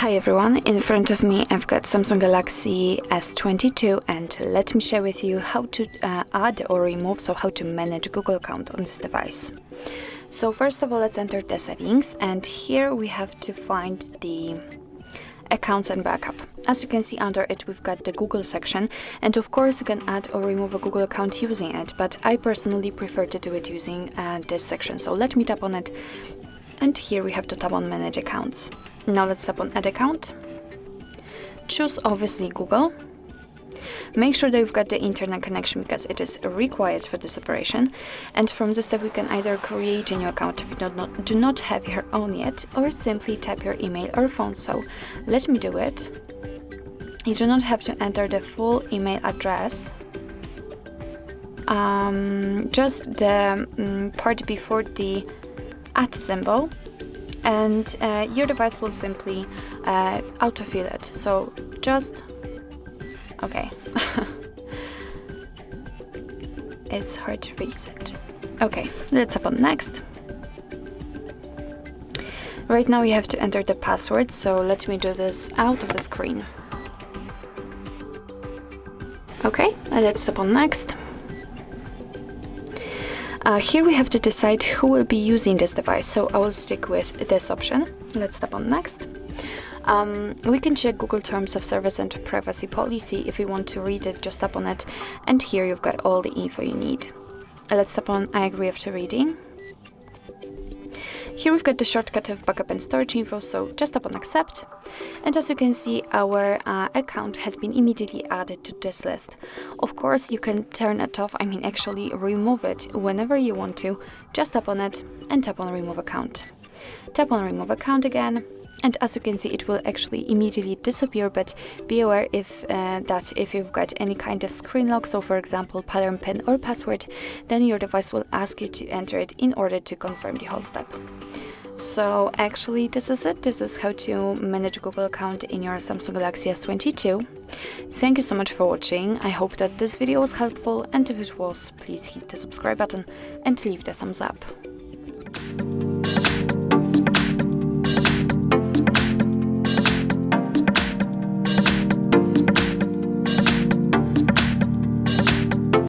Hi everyone, in front of me I've got Samsung Galaxy S22 and let me share with you how to add or remove, so how to manage Google account on this device. So first of all, let's enter the settings, and here we have to find the accounts and backup. As you can see, under it we've got the Google section, and of course you can add or remove a Google account using it, but I personally prefer to do it using this section. So let me tap on it, and here we have to tap on manage accounts. Now let's tap on add account. Choose obviously Google. Make sure that you've got the internet connection because it is required for this operation. And from this step we can either create a new account if you do not have your own yet, or simply type your email or phone. So let me do it. You do not have to enter the full email address, just the part before the @ symbol, and your device will simply autofill it. So just okay. It's hard to reset. Okay, let's tap on next. Right now you have to enter the password, so let me do this out of the screen. Okay, let's tap on next. Here we have to decide who will be using this device, so I will stick with this option. Let's tap on next. We can check Google Terms of Service and Privacy Policy. If you want to read it, just tap on it, and here you've got all the info you need. Let's tap on I agree after reading. Here we've got the shortcut of backup and storage info, so just tap on accept. And as you can see, our account has been immediately added to this list. Of course, you can turn it off, actually remove it whenever you want to. Just tap on it and tap on remove account. Tap on remove account again, and as you can see, it will actually immediately disappear, but be aware that if you've got any kind of screen lock, so for example pattern pin or password, then your device will ask you to enter it in order to confirm the whole step. So actually this is it. This is how to manage Google account in your Samsung Galaxy S22. Thank you so much for watching. I hope that this video was helpful, and if it was, please hit the subscribe button and leave the thumbs up.